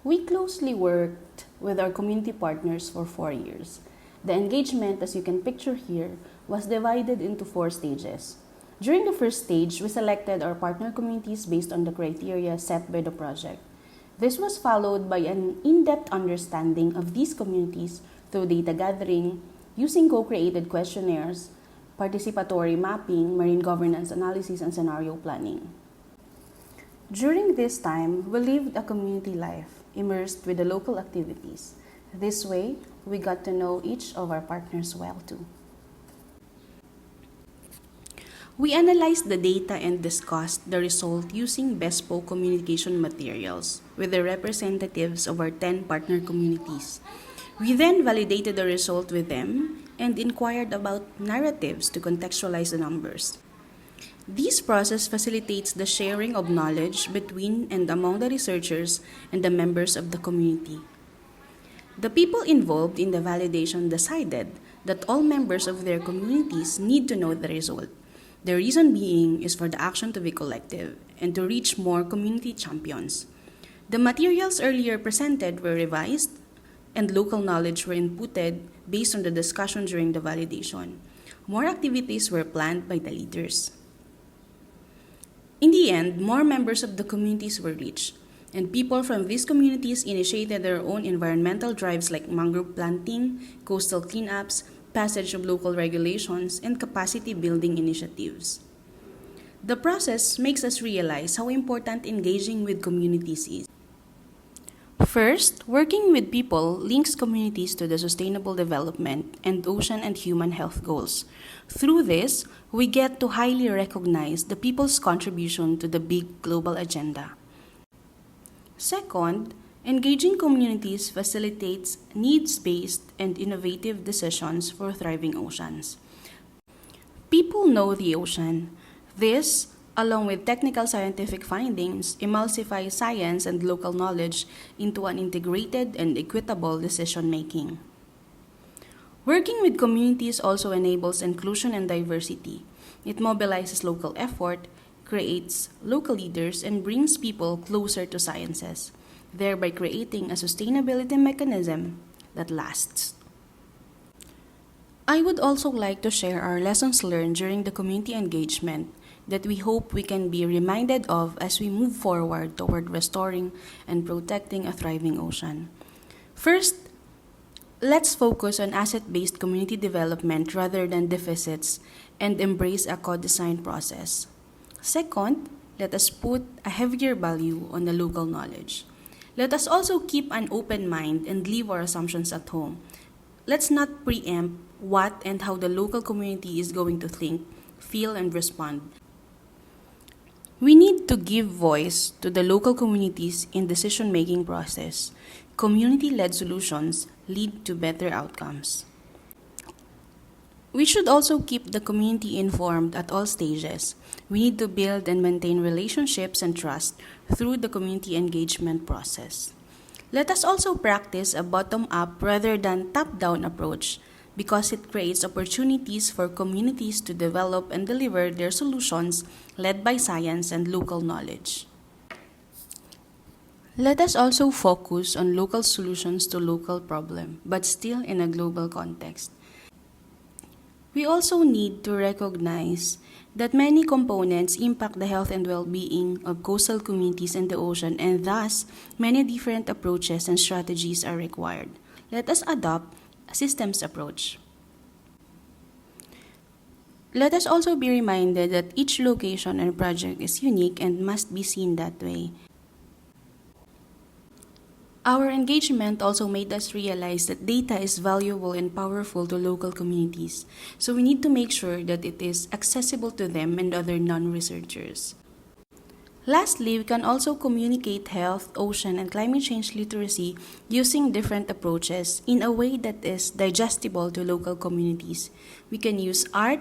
We closely worked with our community partners for 4 years. The engagement, as you can picture here, was divided into 4 stages. During the first stage, we selected our partner communities based on the criteria set by the project. This was followed by an in-depth understanding of these communities through data gathering, using co-created questionnaires, participatory mapping, marine governance analysis, and scenario planning. During this time, we lived a community life, immersed with the local activities. This way, we got to know each of our partners well too. We analyzed the data and discussed the result using bespoke communication materials with the representatives of our 10 partner communities. We then validated the result with them and inquired about narratives to contextualize the numbers. This process facilitates the sharing of knowledge between and among the researchers and the members of the community. The people involved in the validation decided that all members of their communities need to know the result. The reason being is for the action to be collective and to reach more community champions. The materials earlier presented were revised and local knowledge were inputted based on the discussion during the validation. More activities were planned by the leaders. In the end, more members of the communities were reached, and people from these communities initiated their own environmental drives like mangrove planting, coastal cleanups, passage of local regulations, and capacity building initiatives. The process makes us realize how important engaging with communities is. First, working with people links communities to the sustainable development and ocean and human health goals. Through this, we get to highly recognize the people's contribution to the big global agenda. Second, engaging communities facilitates needs-based and innovative decisions for thriving oceans. People know the ocean. This, along with technical scientific findings, emulsify science and local knowledge into an integrated and equitable decision-making. Working with communities also enables inclusion and diversity. It mobilizes local effort, creates local leaders, and brings people closer to sciences, thereby creating a sustainability mechanism that lasts. I would also like to share our lessons learned during the community engagement that we hope we can be reminded of as we move forward toward restoring and protecting a thriving ocean. First, let's focus on asset-based community development rather than deficits and embrace a co-design process. Second, let us put a heavier value on the local knowledge. Let us also keep an open mind and leave our assumptions at home. Let's not preempt what and how the local community is going to think, feel, and respond. We need to give voice to the local communities in decision-making process. Community-led solutions lead to better outcomes. We should also keep the community informed at all stages. We need to build and maintain relationships and trust through the community engagement process. Let us also practice a bottom-up rather than top-down approach because it creates opportunities for communities to develop and deliver their solutions led by science and local knowledge. Let us also focus on local solutions to local problems, but still in a global context. We also need to recognize that many components impact the health and well-being of coastal communities and the ocean, and thus, many different approaches and strategies are required. Let us adopt a systems approach. Let us also be reminded that each location and project is unique and must be seen that way. Our engagement also made us realize that data is valuable and powerful to local communities, so we need to make sure that it is accessible to them and other non-researchers. Lastly, we can also communicate health, ocean, and climate change literacy using different approaches in a way that is digestible to local communities. We can use art,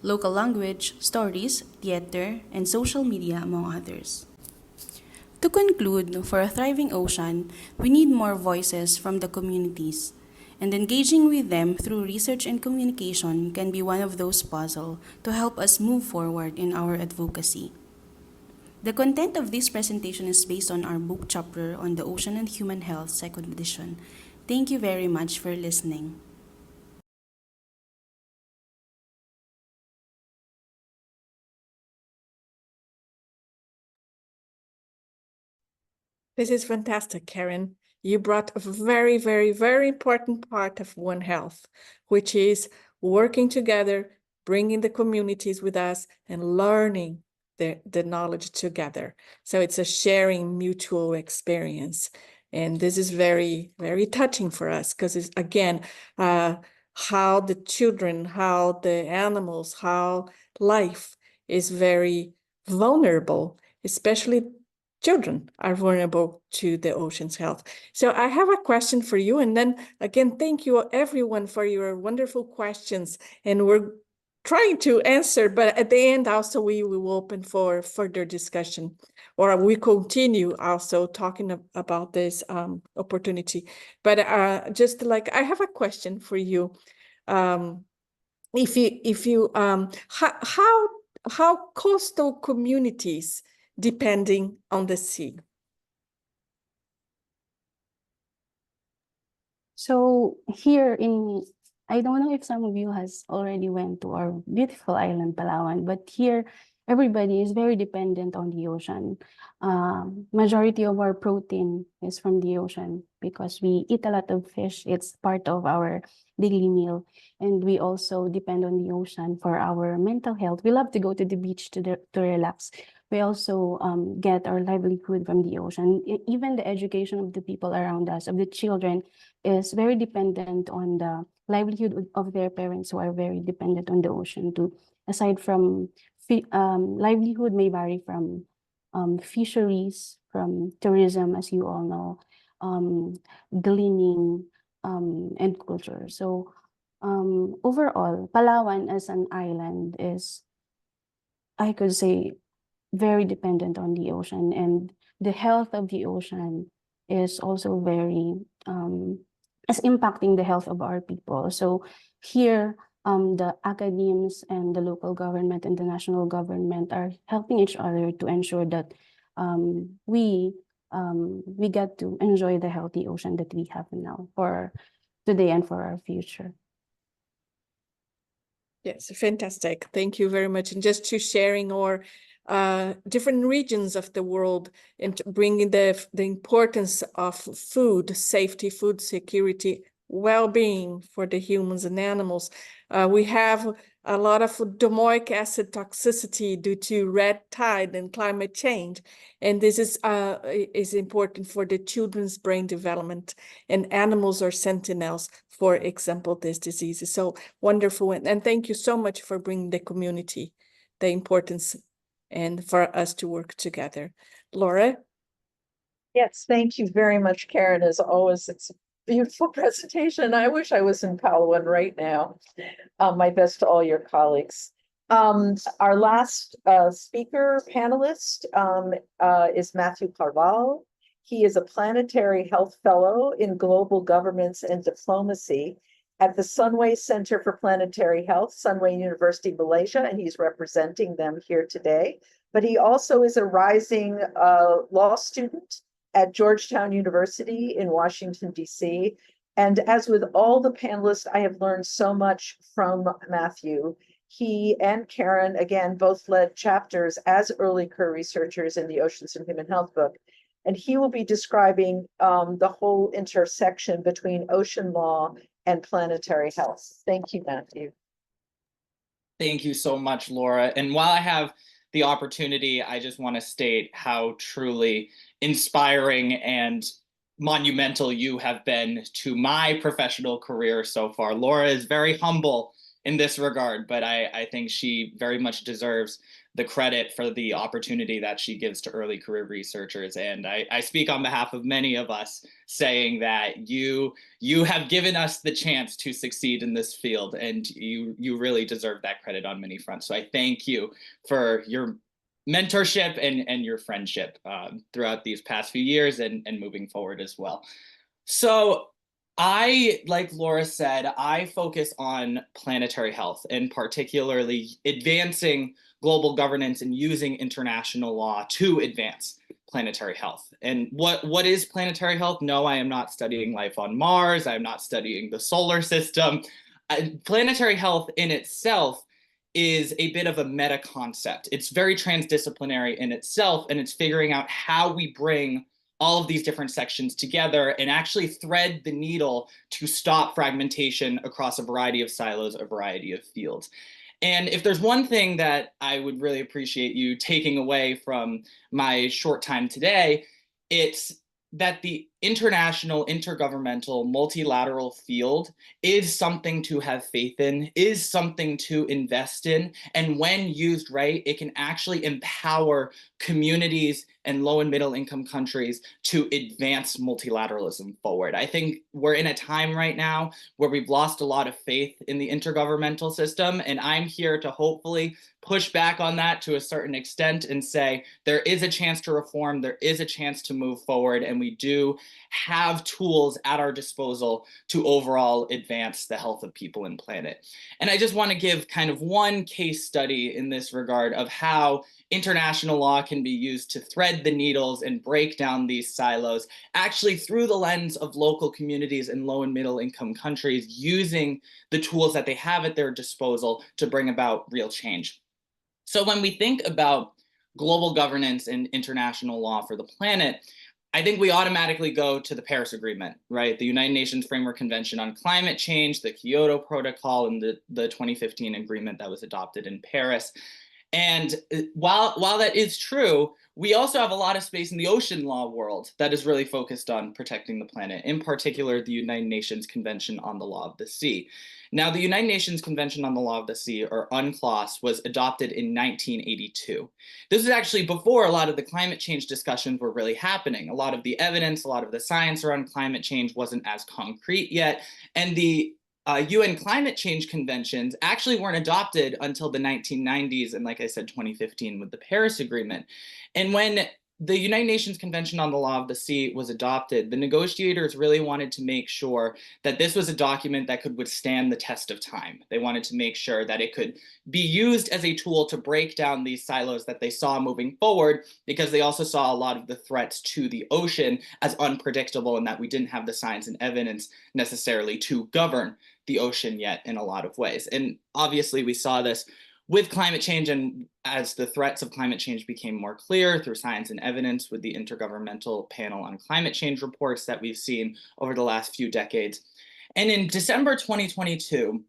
local language, stories, theater, and social media, among others. To conclude, for a thriving ocean, we need more voices from the communities, and engaging with them through research and communication can be one of those puzzles to help us move forward in our advocacy. The content of this presentation is based on our book chapter on the Ocean and Human Health, 2nd edition. Thank you very much for listening. This is fantastic, Karen. You brought a very, very, very important part of One Health, which is working together, bringing the communities with us, and learning the knowledge together. So it's a sharing mutual experience. And this is very, very touching for us because it's, again, how the children, how the animals, how life is very vulnerable, especially children are vulnerable to the ocean's health. So I have a question for you. And then again, thank you everyone for your wonderful questions. And we're trying to answer, but at the end also we will open for further discussion, or we continue also talking about this opportunity. But just like, I have a question for you. How coastal communities depending on the sea? So here I don't know if some of you has already went to our beautiful island, Palawan, but here everybody is very dependent on the ocean. Majority of our protein is from the ocean because we eat a lot of fish. It's part of our daily meal. And we also depend on the ocean for our mental health. We love to go to the beach to relax. We also get our livelihood from the ocean. Even the education of the people around us, of the children, is very dependent on the livelihood of their parents, who are very dependent on the ocean too. Aside from livelihood may vary from fisheries, from tourism, as you all know, gleaning, and culture. So overall, Palawan as an island is, I could say, very dependent on the ocean, and the health of the ocean is also very is impacting the health of our people. So here, the academies and the local government and the national government are helping each other to ensure that we get to enjoy the healthy ocean that we have now for today and for our future. Yes, fantastic. Thank you very much. And just to sharing our different regions of the world and bringing the importance of food safety, food security, well-being for the humans and animals. We have a lot of domoic acid toxicity due to red tide and climate change. And this is important for the children's brain development, and animals are sentinels, for example, these diseases. So wonderful. And thank you so much for bringing the community, the importance, and for us to work together. Laura? Yes, thank you very much, Karen. As always, it's a beautiful presentation. I wish I was in Palawan right now. My best to all your colleagues. Our last speaker panelist is Matthew Carvalho. He is a planetary health fellow in global governance and diplomacy at the Sunway Center for Planetary Health, Sunway University, Malaysia, and he's representing them here today. But he also is a rising law student at Georgetown University in Washington, D.C. And as with all the panelists, I have learned so much from Matthew. He and Karen, again, both led chapters as early career researchers in the Oceans and Human Health book. And he will be describing the whole intersection between ocean law and planetary health. Thank you, Matthew. Thank you so much, Laura. And while I have the opportunity, I just want to state how truly inspiring and monumental you have been to my professional career so far. Laura is very humble in this regard, but I think she very much deserves the credit for the opportunity that she gives to early career researchers. And I speak on behalf of many of us saying that you have given us the chance to succeed in this field, and you really deserve that credit on many fronts. So I thank you for your mentorship and your friendship throughout these past few years and moving forward as well. So like Laura said, I focus on planetary health and particularly advancing global governance and using international law to advance planetary health. And what is planetary health? No, I am not studying life on Mars. I am not studying the solar system. Planetary health in itself is a bit of a meta concept. It's very transdisciplinary in itself, and it's figuring out how we bring all of these different sections together and actually thread the needle to stop fragmentation across a variety of silos, a variety of fields. And if there's one thing that I would really appreciate you taking away from my short time today, it's that the international, intergovernmental, multilateral field is something to have faith in, is something to invest in. And when used right, it can actually empower communities and low and middle income countries to advance multilateralism forward. I think we're in a time right now where we've lost a lot of faith in the intergovernmental system, and I'm here to hopefully push back on that to a certain extent and say there is a chance to reform, there is a chance to move forward, and we do have tools at our disposal to overall advance the health of people and planet. And I just want to give kind of one case study in this regard of how international law can be used to thread the needles and break down these silos, actually through the lens of local communities and low and middle income countries using the tools that they have at their disposal to bring about real change. So when we think about global governance and international law for the planet, I think we automatically go to the Paris Agreement, right? The United Nations Framework Convention on Climate Change, the Kyoto Protocol, and the 2015 agreement that was adopted in Paris. And while that is true, we also have a lot of space in the ocean law world that is really focused on protecting the planet, in particular, the United Nations Convention on the Law of the Sea. Now, the United Nations Convention on the Law of the Sea, or UNCLOS, was adopted in 1982. This is actually before a lot of the climate change discussions were really happening. A lot of the evidence, a lot of the science around climate change wasn't as concrete yet. And the UN climate change conventions actually weren't adopted until the 1990s, and like I said, 2015 with the Paris Agreement. And when the United Nations Convention on the Law of the Sea was adopted, the negotiators really wanted to make sure that this was a document that could withstand the test of time. They wanted to make sure that it could be used as a tool to break down these silos that they saw moving forward, because they also saw a lot of the threats to the ocean as unpredictable, and that we didn't have the science and evidence necessarily to govern the ocean yet in a lot of ways. And obviously we saw this with climate change, and as the threats of climate change became more clear through science and evidence with the Intergovernmental Panel on Climate Change reports that we've seen over the last few decades. And in December 2022,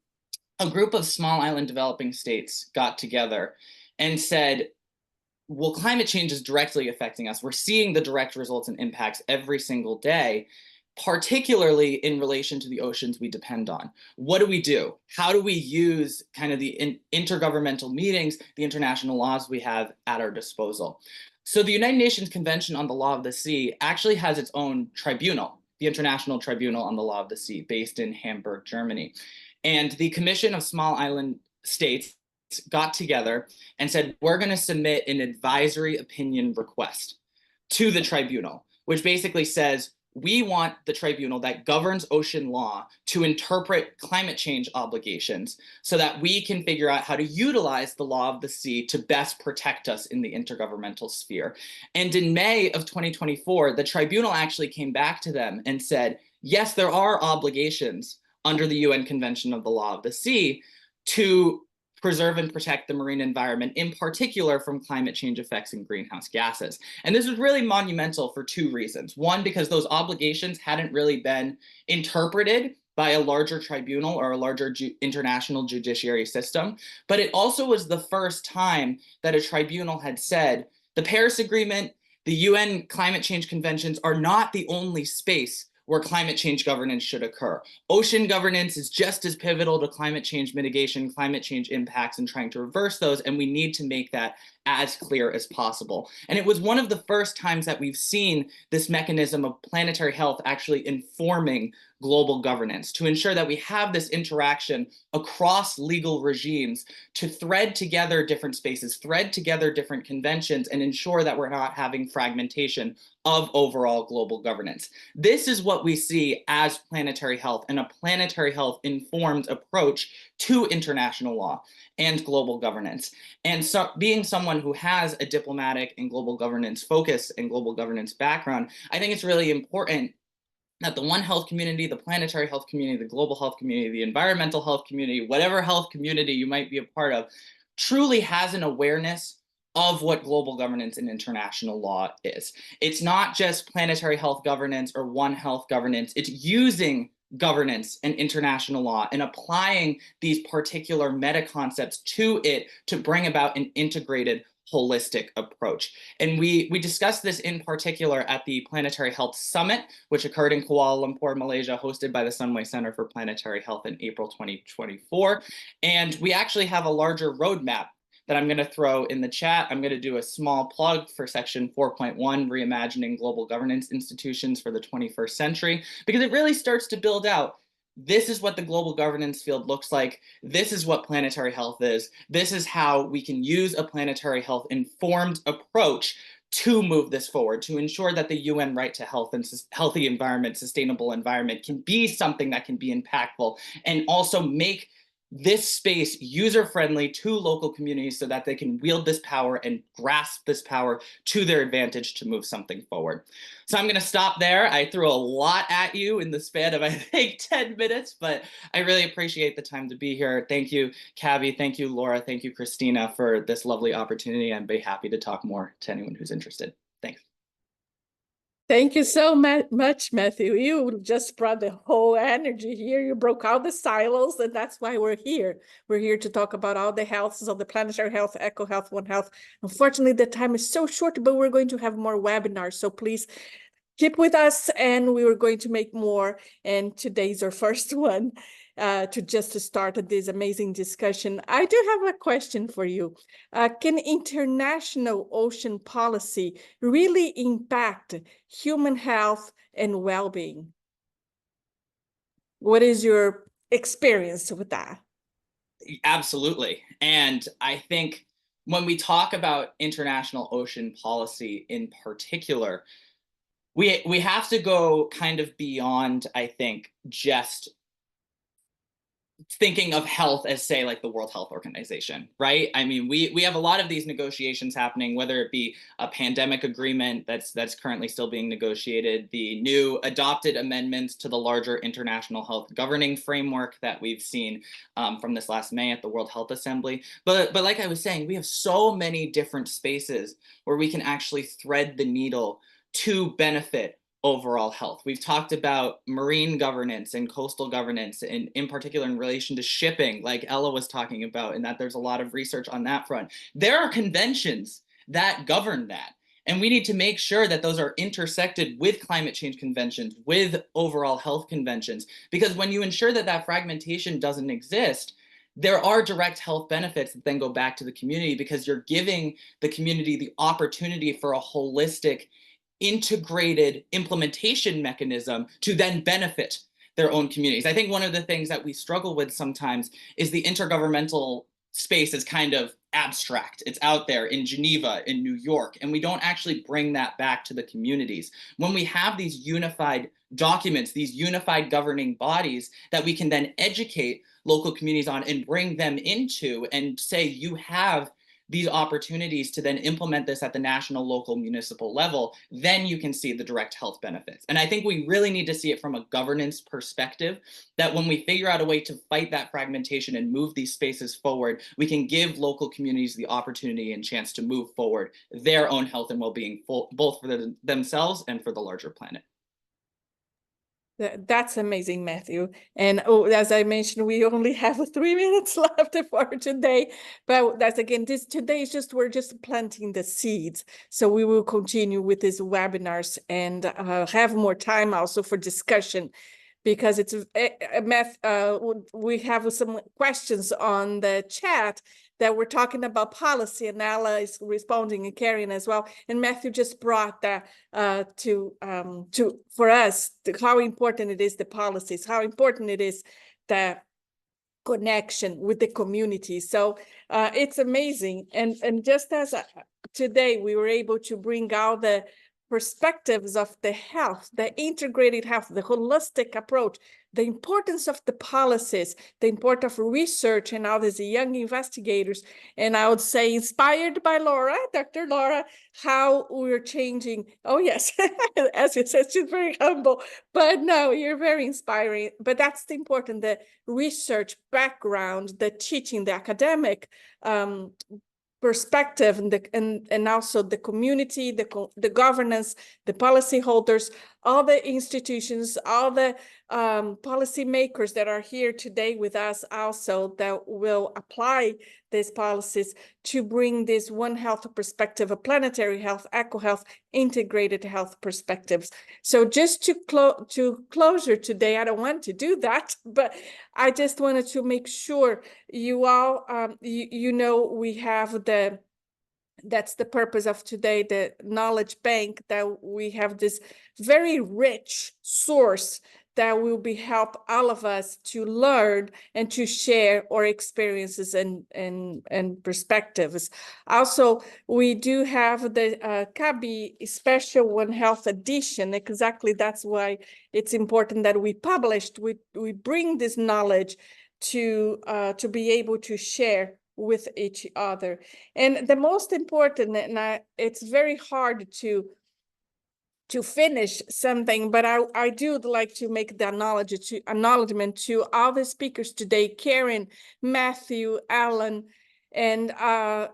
a group of small island developing states got together and said, well, climate change is directly affecting us. We're seeing the direct results and impacts every single day, particularly in relation to the oceans we depend on. What do we do? How do we use kind of the intergovernmental meetings, the international laws we have at our disposal? So the United Nations Convention on the Law of the Sea actually has its own tribunal, the International Tribunal on the Law of the Sea, based in Hamburg, Germany. And the Commission of Small Island States got together and said, we're going to submit an advisory opinion request to the tribunal, which basically says, we want the tribunal that governs ocean law to interpret climate change obligations so that we can figure out how to utilize the law of the sea to best protect us in the intergovernmental sphere. And in May of 2024, the tribunal actually came back to them and said, yes, there are obligations under the UN Convention of the Law of the Sea to preserve and protect the marine environment, in particular from climate change effects and greenhouse gases. And this was really monumental for two reasons. One, because those obligations hadn't really been interpreted by a larger tribunal or a larger international judiciary system, but it also was the first time that a tribunal had said, the Paris Agreement, the UN climate change conventions are not the only space where climate change governance should occur. Ocean governance is just as pivotal to climate change mitigation, climate change impacts, and trying to reverse those, and we need to make that as clear as possible. And it was one of the first times that we've seen this mechanism of planetary health actually informing global governance, to ensure that we have this interaction across legal regimes to thread together different spaces, thread together different conventions, and ensure that we're not having fragmentation of overall global governance. This is what we see as planetary health, and a planetary health informed approach to international law and global governance. And so being someone who has a diplomatic and global governance focus and global governance background, I think it's really important that the One Health community, the planetary health community, the global health community, the environmental health community, whatever health community you might be a part of, truly has an awareness of what global governance and international law is. It's not just planetary health governance or One Health governance, it's using governance and international law and applying these particular meta concepts to it to bring about an integrated, holistic approach. And we discussed this in particular at the Planetary Health Summit, which occurred in Kuala Lumpur, Malaysia, hosted by the Sunway Center for Planetary Health in April 2024. And we actually have a larger roadmap that I'm going to throw in the chat. I'm going to do a small plug for section 4.1, Reimagining Global Governance Institutions for the 21st Century, because it really starts to build out, this is what the global governance field looks like. This is what planetary health is. This is how we can use a planetary health informed approach to move this forward, to ensure that the UN right to health and healthy environment, sustainable environment can be something that can be impactful, and also make this space user-friendly to local communities so that they can wield this power and grasp this power to their advantage to move something forward. So I'm going to stop there. I threw a lot at you in the span of, I think, 10 minutes, but I really appreciate the time to be here. Thank you, CABI. Thank you, Laura. Thank you, Christina, for this lovely opportunity. I'd be happy to talk more to anyone who's interested. Thanks. Thank you so much, Matthew. You just brought the whole energy here. You broke out the silos, and that's why we're here. We're here to talk about all the healths of the planetary health, EcoHealth, One Health. Unfortunately, the time is so short, but we're going to have more webinars. So please keep with us, and we were going to make more. And today's our first one to start this amazing discussion. I do have a question for you. Can international ocean policy really impact human health and well-being? What is your experience with that? Absolutely. And I think when we talk about international ocean policy in particular, we have to go kind of beyond, I think, just thinking of health as, say, like the World Health Organization, right? I mean, we have a lot of these negotiations happening, whether it be a pandemic agreement that's currently still being negotiated, the new adopted amendments to the larger international health governing framework that we've seen from this last May at the World Health Assembly. But like I was saying, we have so many different spaces where we can actually thread the needle to benefit overall health. We've talked about marine governance and coastal governance, and in particular in relation to shipping, like Ella was talking about, and that there's a lot of research on that front. There are conventions that govern that. And we need to make sure that those are intersected with climate change conventions, with overall health conventions, because when you ensure that that fragmentation doesn't exist, there are direct health benefits that then go back to the community, because you're giving the community the opportunity for a holistic, integrated implementation mechanism to then benefit their own communities. I think one of the things that we struggle with sometimes is the intergovernmental space is kind of abstract. It's out there in Geneva, in New York, and we don't actually bring that back to the communities. When we have these unified documents, these unified governing bodies that we can then educate local communities on and bring them into and say, you have these opportunities to then implement this at the national, local, municipal level, then you can see the direct health benefits. And I think we really need to see it from a governance perspective, that when we figure out a way to fight that fragmentation and move these spaces forward, we can give local communities the opportunity and chance to move forward their own health and well-being, both for themselves and for the larger planet. That's amazing, Matthew. And as I mentioned, we only have 3 minutes left for today. But that's again, today is just, we're just planting the seeds. So we will continue with these webinars and have more time also for discussion, because it's we have some questions on the chat that we're talking about policy, and Ella is responding, and Karen as well. And Matthew just brought that for us, how important it is, the policies, how important it is the connection with the community. So it's amazing. And just as today we were able to bring out the perspectives of the health, the integrated health, the holistic approach, the importance of the policies, the importance of research, and all these young investigators. And I would say, inspired by Laura, Dr. Laura, how we're changing. Oh, yes, as you said, she's very humble, but no, you're very inspiring. But that's the important, the research background, the teaching, the academic perspective, and also the community, the governance, the policyholders, all the institutions, all the policymakers that are here today with us also, that will apply these policies to bring this One Health perspective, a planetary health, eco-health, integrated health perspectives. So just to closure today, I don't want to do that, but I just wanted to make sure you all, you know, we have that's the purpose of today, the knowledge bank, that we have this very rich source that will help all of us to learn and to share our experiences and perspectives. Also, we do have the CABI Special One Health edition. Exactly, that's why it's important that we published. We bring this knowledge to be able to share with each other. And the most important, and it's very hard to finish something, but I do like to make the acknowledgement to all the speakers today, Karen, Matthew, Alan, and all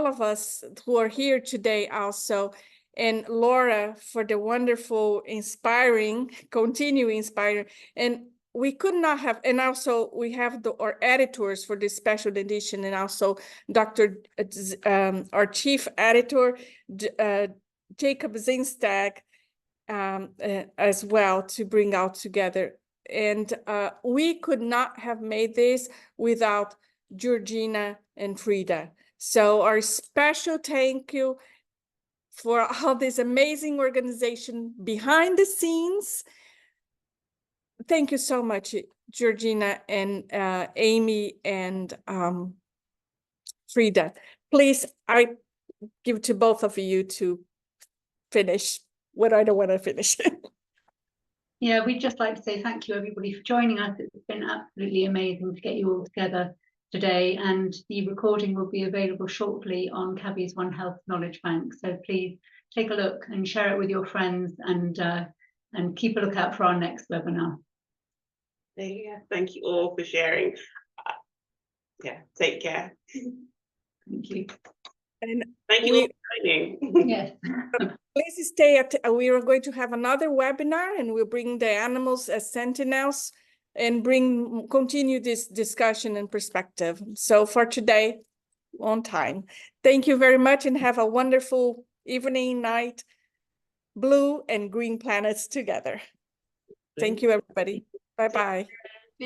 of us who are here today also, and Laura for the wonderful, continue inspiring, and we could not have, and also we have our editors for this special edition, and also Dr. Our chief editor, Jacob Zinstag, as well, to bring out together. And we could not have made this without Georgina and Frida. So our special thank you for all this amazing organization behind the scenes. Thank you so much, Georgina and Amy and Frida. Please, I give to both of you to finish what I don't want to finish. Yeah, we'd just like to say thank you, everybody, for joining us. It's been absolutely amazing to get you all together today, and the recording will be available shortly on CABI's One Health Knowledge Bank. So please take a look and share it with your friends, and keep a lookout for our next webinar. Yeah, thank you all for sharing. Yeah, take care. Thank you. And thank you all for joining. Yes. Please stay at, we are going to have another webinar, and we'll bring the animals as sentinels and continue this discussion and perspective. So for today, on time. Thank you very much, and have a wonderful evening, night, blue and green planets together. Thank you, everybody. Bye-bye.